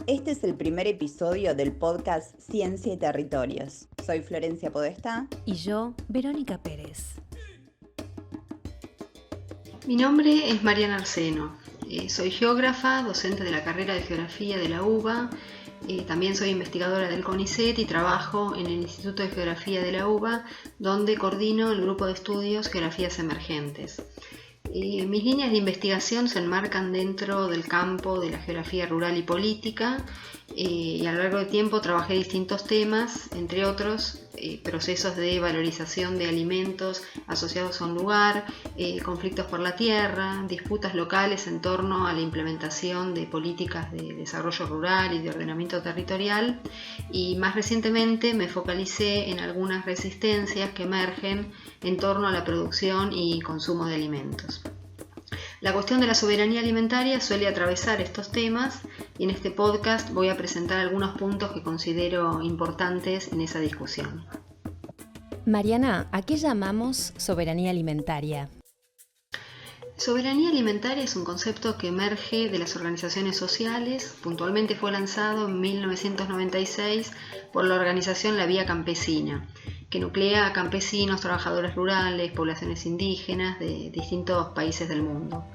Este es el primer episodio del podcast Ciencia y Territorios. Soy Florencia Podestá. Y yo, Verónica Pérez. Mi nombre es Mariana Arseno. Soy geógrafa, docente de la carrera de Geografía de la UBA. También soy investigadora del CONICET y trabajo en el Instituto de Geografía de la UBA, donde coordino el grupo de estudios Geografías Emergentes. Mis líneas de investigación se enmarcan dentro del campo de la geografía rural y política, y a lo largo del tiempo trabajé distintos temas, entre otros procesos de valorización de alimentos asociados a un lugar, conflictos por la tierra, disputas locales en torno a la implementación de políticas de desarrollo rural y de ordenamiento territorial, y más recientemente me focalicé en algunas resistencias que emergen en torno a la producción y consumo de alimentos. La cuestión de la soberanía alimentaria suele atravesar estos temas y en este podcast voy a presentar algunos puntos que considero importantes en esa discusión. Mariana, ¿a qué llamamos soberanía alimentaria? Soberanía alimentaria es un concepto que emerge de las organizaciones sociales. Puntualmente fue lanzado en 1996 por la organización La Vía Campesina, que nuclea a campesinos, trabajadores rurales, poblaciones indígenas de distintos países del mundo.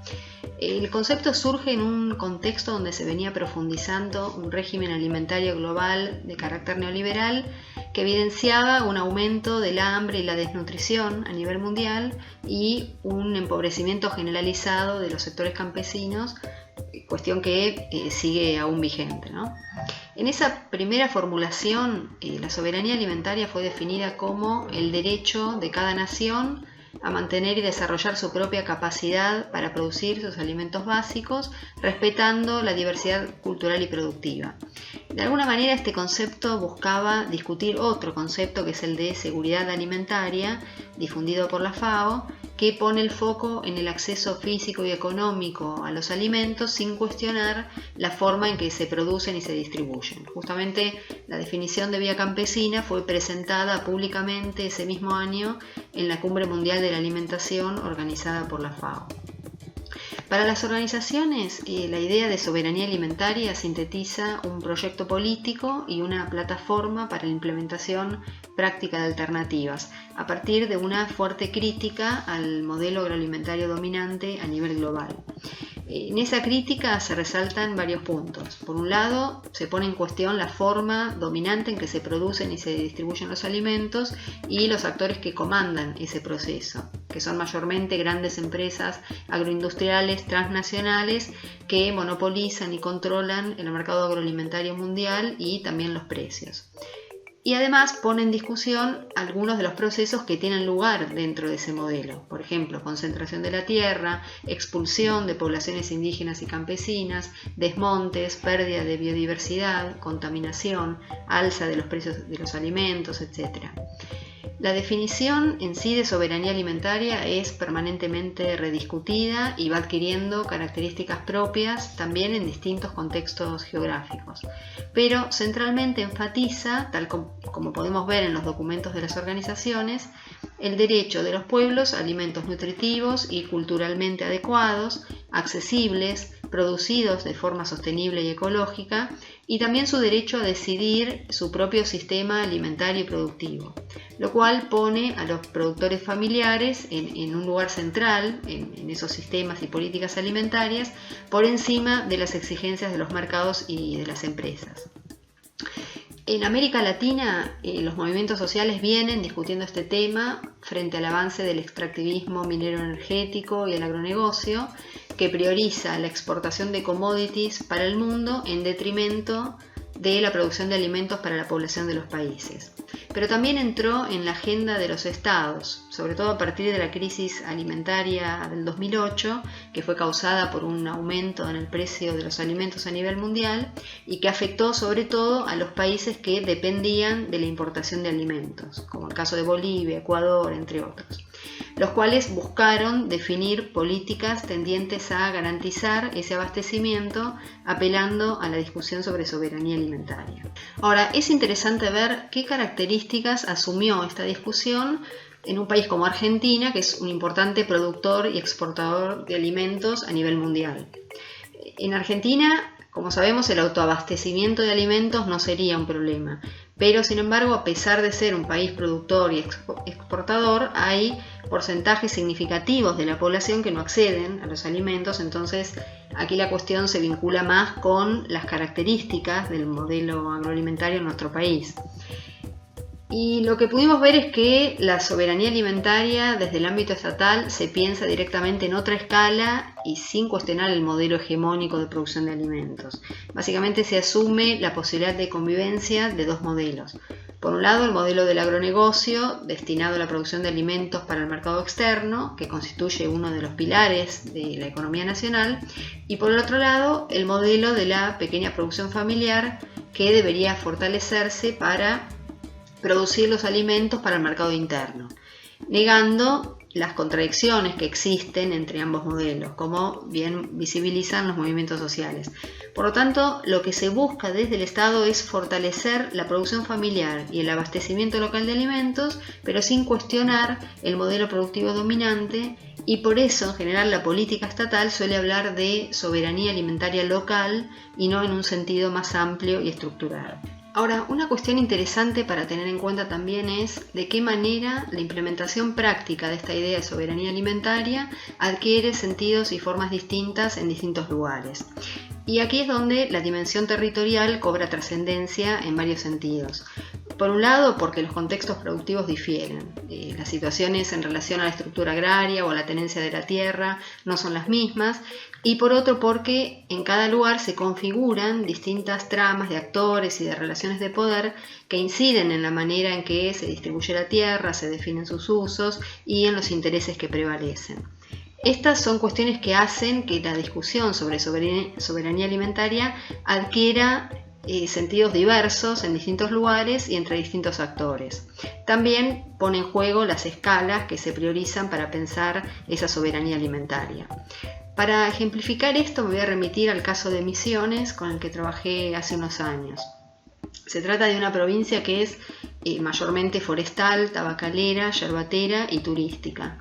El concepto surge en un contexto donde se venía profundizando un régimen alimentario global de carácter neoliberal que evidenciaba un aumento del hambre y la desnutrición a nivel mundial y un empobrecimiento generalizado de los sectores campesinos, cuestión que sigue aún vigente, ¿no? En esa primera formulación, la soberanía alimentaria fue definida como el derecho de cada nación a mantener y desarrollar su propia capacidad para producir sus alimentos básicos, respetando la diversidad cultural y productiva. De alguna manera, este concepto buscaba discutir otro concepto, que es el de seguridad alimentaria, difundido por la FAO, que pone el foco en el acceso físico y económico a los alimentos sin cuestionar la forma en que se producen y se distribuyen. Justamente la definición de Vía Campesina fue presentada públicamente ese mismo año en la Cumbre Mundial de la Alimentación organizada por la FAO. Para las organizaciones, la idea de soberanía alimentaria sintetiza un proyecto político y una plataforma para la implementación práctica de alternativas, a partir de una fuerte crítica al modelo agroalimentario dominante a nivel global. En esa crítica se resaltan varios puntos. Por un lado, se pone en cuestión la forma dominante en que se producen y se distribuyen los alimentos y los actores que comandan ese proceso, que son mayormente grandes empresas agroindustriales transnacionales que monopolizan y controlan el mercado agroalimentario mundial y también los precios. Y además pone en discusión algunos de los procesos que tienen lugar dentro de ese modelo. Por ejemplo, concentración de la tierra, expulsión de poblaciones indígenas y campesinas, desmontes, pérdida de biodiversidad, contaminación, alza de los precios de los alimentos, etc. La definición en sí de soberanía alimentaria es permanentemente rediscutida y va adquiriendo características propias también en distintos contextos geográficos, pero centralmente enfatiza, tal como podemos ver en los documentos de las organizaciones, el derecho de los pueblos a alimentos nutritivos y culturalmente adecuados, accesibles, producidos de forma sostenible y ecológica, y también su derecho a decidir su propio sistema alimentario y productivo, lo cual pone a los productores familiares en un lugar central en esos sistemas y políticas alimentarias por encima de las exigencias de los mercados y de las empresas. En América Latina, los movimientos sociales vienen discutiendo este tema frente al avance del extractivismo minero energético y el agronegocio, que prioriza la exportación de commodities para el mundo en detrimento de la producción de alimentos para la población de los países. Pero también entró en la agenda de los estados, sobre todo a partir de la crisis alimentaria del 2008, que fue causada por un aumento en el precio de los alimentos a nivel mundial y que afectó sobre todo a los países que dependían de la importación de alimentos, como el caso de Bolivia, Ecuador, entre otros, los cuales buscaron definir políticas tendientes a garantizar ese abastecimiento, apelando a la discusión sobre soberanía alimentaria. Ahora, es interesante ver qué características asumió esta discusión en un país como Argentina, que es un importante productor y exportador de alimentos a nivel mundial. En Argentina Como sabemos, el autoabastecimiento de alimentos no sería un problema, pero sin embargo, a pesar de ser un país productor y exportador, hay porcentajes significativos de la población que no acceden a los alimentos, entonces aquí la cuestión se vincula más con las características del modelo agroalimentario en nuestro país. Y lo que pudimos ver es que la soberanía alimentaria desde el ámbito estatal se piensa directamente en otra escala y sin cuestionar el modelo hegemónico de producción de alimentos. Básicamente se asume la posibilidad de convivencia de dos modelos. Por un lado, el modelo del agronegocio destinado a la producción de alimentos para el mercado externo, que constituye uno de los pilares de la economía nacional, y por el otro lado, el modelo de la pequeña producción familiar, que debería fortalecerse para producir los alimentos para el mercado interno, negando las contradicciones que existen entre ambos modelos, como bien visibilizan los movimientos sociales. Por lo tanto, lo que se busca desde el Estado es fortalecer la producción familiar y el abastecimiento local de alimentos, pero sin cuestionar el modelo productivo dominante, y por eso en general la política estatal suele hablar de soberanía alimentaria local y no en un sentido más amplio y estructural. Ahora, una cuestión interesante para tener en cuenta también es de qué manera la implementación práctica de esta idea de soberanía alimentaria adquiere sentidos y formas distintas en distintos lugares. Y aquí es donde la dimensión territorial cobra trascendencia en varios sentidos. Por un lado, porque los contextos productivos difieren. Las situaciones en relación a la estructura agraria o a la tenencia de la tierra no son las mismas. Y por otro, porque en cada lugar se configuran distintas tramas de actores y de relaciones de poder que inciden en la manera en que se distribuye la tierra, se definen sus usos y en los intereses que prevalecen. Estas son cuestiones que hacen que la discusión sobre soberanía alimentaria adquiera sentidos diversos en distintos lugares y entre distintos actores. También pone en juego las escalas que se priorizan para pensar esa soberanía alimentaria. Para ejemplificar esto me voy a remitir al caso de Misiones, con el que trabajé hace unos años. Se trata de una provincia que es mayormente forestal, tabacalera, yerbatera y turística.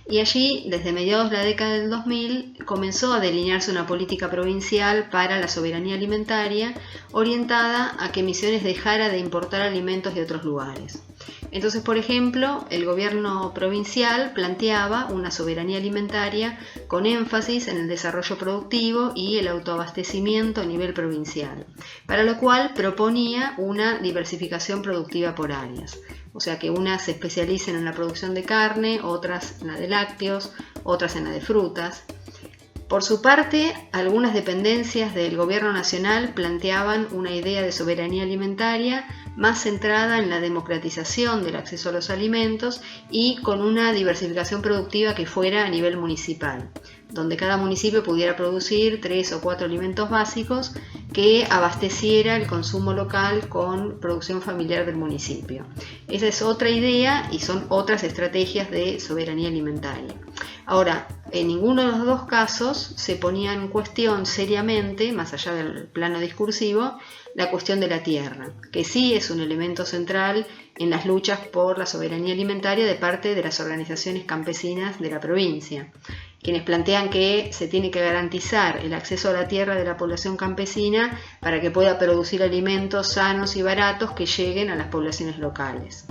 Y allí, desde mediados de la década del 2000, comenzó a delinearse una política provincial para la soberanía alimentaria orientada a que Misiones dejara de importar alimentos de otros lugares. Entonces, por ejemplo, el gobierno provincial planteaba una soberanía alimentaria con énfasis en el desarrollo productivo y el autoabastecimiento a nivel provincial, para lo cual proponía una diversificación productiva por áreas. O sea, que unas se especialicen en la producción de carne, otras en la de lácteos, otras en la de frutas. Por su parte, algunas dependencias del gobierno nacional planteaban una idea de soberanía alimentaria más centrada en la democratización del acceso a los alimentos y con una diversificación productiva que fuera a nivel municipal, donde cada municipio pudiera producir 3 o 4 alimentos básicos que abasteciera el consumo local con producción familiar del municipio. Esa es otra idea y son otras estrategias de soberanía alimentaria. Ahora, en ninguno de los dos casos se ponía en cuestión seriamente, más allá del plano discursivo, la cuestión de la tierra, que sí es un elemento central en las luchas por la soberanía alimentaria de parte de las organizaciones campesinas de la provincia, quienes plantean que se tiene que garantizar el acceso a la tierra de la población campesina para que pueda producir alimentos sanos y baratos que lleguen a las poblaciones locales.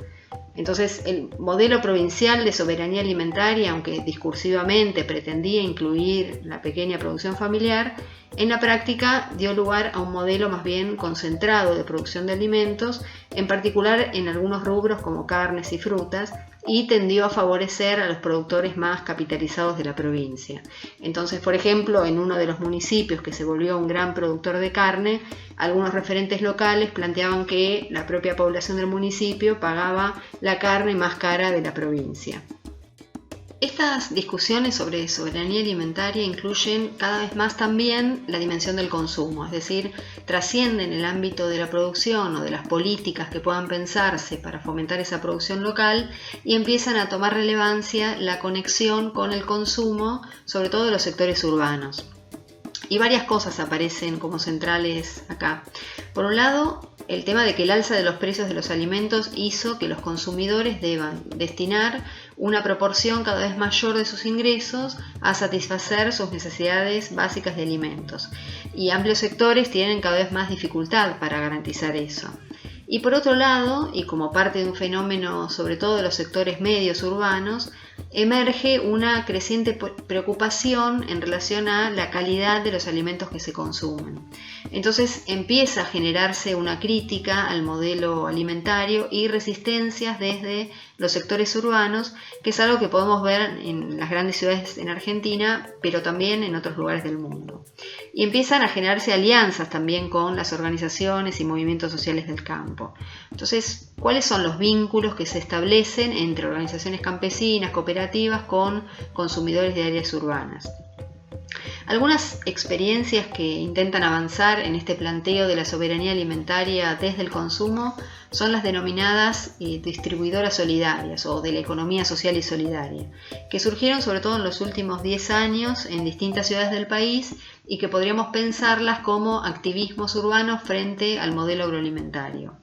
Entonces, el modelo provincial de soberanía alimentaria, aunque discursivamente pretendía incluir la pequeña producción familiar, en la práctica dio lugar a un modelo más bien concentrado de producción de alimentos, en particular en algunos rubros como carnes y frutas, y tendió a favorecer a los productores más capitalizados de la provincia. Entonces, por ejemplo, en uno de los municipios que se volvió un gran productor de carne, algunos referentes locales planteaban que la propia población del municipio pagaba la carne más cara de la provincia. Estas discusiones sobre soberanía alimentaria incluyen cada vez más también la dimensión del consumo, es decir, trascienden el ámbito de la producción o de las políticas que puedan pensarse para fomentar esa producción local y empiezan a tomar relevancia la conexión con el consumo, sobre todo de los sectores urbanos. Y varias cosas aparecen como centrales acá. Por un lado, el tema de que el alza de los precios de los alimentos hizo que los consumidores deban destinar una proporción cada vez mayor de sus ingresos a satisfacer sus necesidades básicas de alimentos. Y amplios sectores tienen cada vez más dificultad para garantizar eso. Y por otro lado, y como parte de un fenómeno sobre todo de los sectores medios urbanos, emerge una creciente preocupación en relación a la calidad de los alimentos que se consumen. Entonces empieza a generarse una crítica al modelo alimentario y resistencias desde los sectores urbanos, que es algo que podemos ver en las grandes ciudades en Argentina, pero también en otros lugares del mundo. Y empiezan a generarse alianzas también con las organizaciones y movimientos sociales del campo. Entonces, ¿cuáles son los vínculos que se establecen entre organizaciones campesinas, cooperativas, con consumidores de áreas urbanas? Algunas experiencias que intentan avanzar en este planteo de la soberanía alimentaria desde el consumo son las denominadas distribuidoras solidarias o de la economía social y solidaria, que surgieron sobre todo en los últimos 10 años en distintas ciudades del país y que podríamos pensarlas como activismos urbanos frente al modelo agroalimentario,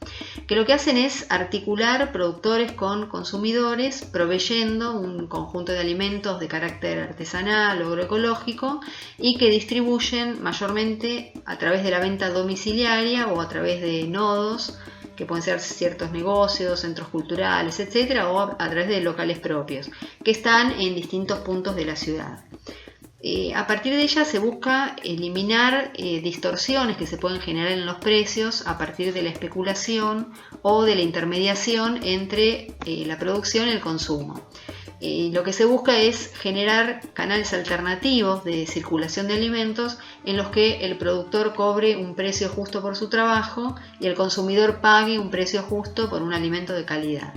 que lo que hacen es articular productores con consumidores, proveyendo un conjunto de alimentos de carácter artesanal o agroecológico y que distribuyen mayormente a través de la venta domiciliaria o a través de nodos, que pueden ser ciertos negocios, centros culturales, etcétera, o a través de locales propios, que están en distintos puntos de la ciudad. A partir de ella se busca eliminar distorsiones que se pueden generar en los precios a partir de la especulación o de la intermediación entre la producción y el consumo. Lo que se busca es generar canales alternativos de circulación de alimentos en los que el productor cobre un precio justo por su trabajo y el consumidor pague un precio justo por un alimento de calidad.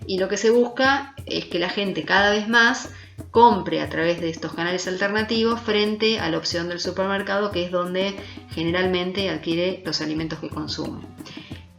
Y lo que se busca es que la gente cada vez más compre a través de estos canales alternativos frente a la opción del supermercado, que es donde generalmente adquiere los alimentos que consume.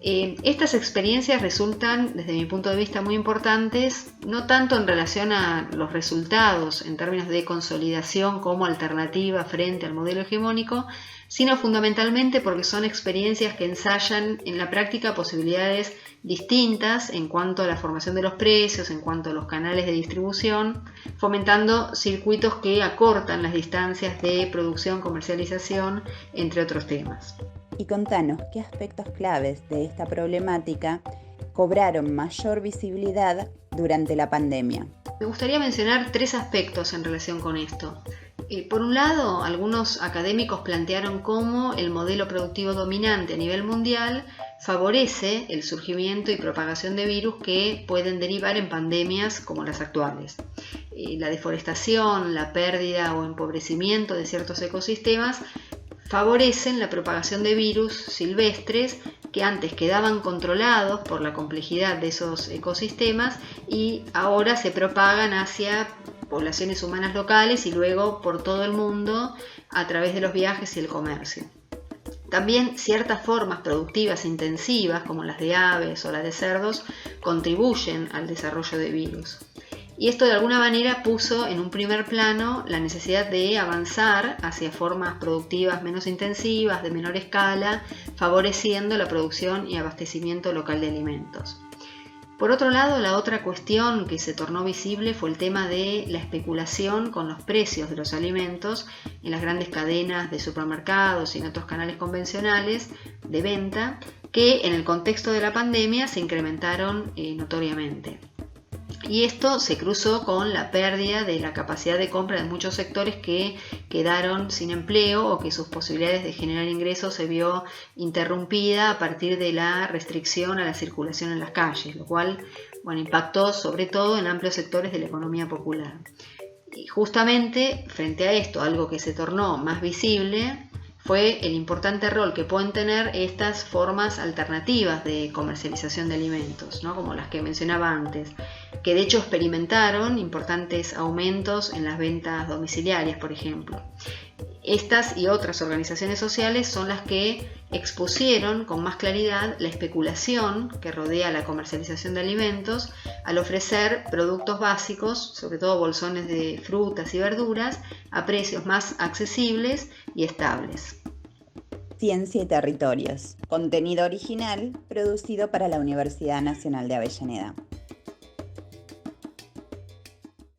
Estas experiencias resultan, desde mi punto de vista, muy importantes, no tanto en relación a los resultados en términos de consolidación como alternativa frente al modelo hegemónico, sino fundamentalmente porque son experiencias que ensayan en la práctica posibilidades distintas en cuanto a la formación de los precios, en cuanto a los canales de distribución, fomentando circuitos que acortan las distancias de producción-comercialización, entre otros temas. Y contanos, ¿qué aspectos claves de esta problemática cobraron mayor visibilidad durante la pandemia? Me gustaría mencionar 3 aspectos en relación con esto. Por un lado, algunos académicos plantearon cómo el modelo productivo dominante a nivel mundial favorece el surgimiento y propagación de virus que pueden derivar en pandemias como las actuales. La deforestación, la pérdida o empobrecimiento de ciertos ecosistemas favorecen la propagación de virus silvestres que antes quedaban controlados por la complejidad de esos ecosistemas y ahora se propagan hacia poblaciones humanas locales y luego por todo el mundo a través de los viajes y el comercio. También ciertas formas productivas intensivas, como las de aves o las de cerdos, contribuyen al desarrollo de virus. Y esto de alguna manera puso en un primer plano la necesidad de avanzar hacia formas productivas menos intensivas, de menor escala, favoreciendo la producción y abastecimiento local de alimentos. Por otro lado, la otra cuestión que se tornó visible fue el tema de la especulación con los precios de los alimentos en las grandes cadenas de supermercados y en otros canales convencionales de venta, que en el contexto de la pandemia se incrementaron notoriamente. Y esto se cruzó con la pérdida de la capacidad de compra de muchos sectores que quedaron sin empleo o que sus posibilidades de generar ingresos se vio interrumpida a partir de la restricción a la circulación en las calles, lo cual impactó sobre todo en amplios sectores de la economía popular. Y justamente frente a esto, algo que se tornó más visible fue el importante rol que pueden tener estas formas alternativas de comercialización de alimentos, ¿no? Como las que mencionaba antes, que de hecho experimentaron importantes aumentos en las ventas domiciliarias, por ejemplo. Estas y otras organizaciones sociales son las que expusieron con más claridad la especulación que rodea la comercialización de alimentos al ofrecer productos básicos, sobre todo bolsones de frutas y verduras, a precios más accesibles y estables. Ciencia y Territorios, contenido original producido para la Universidad Nacional de Avellaneda.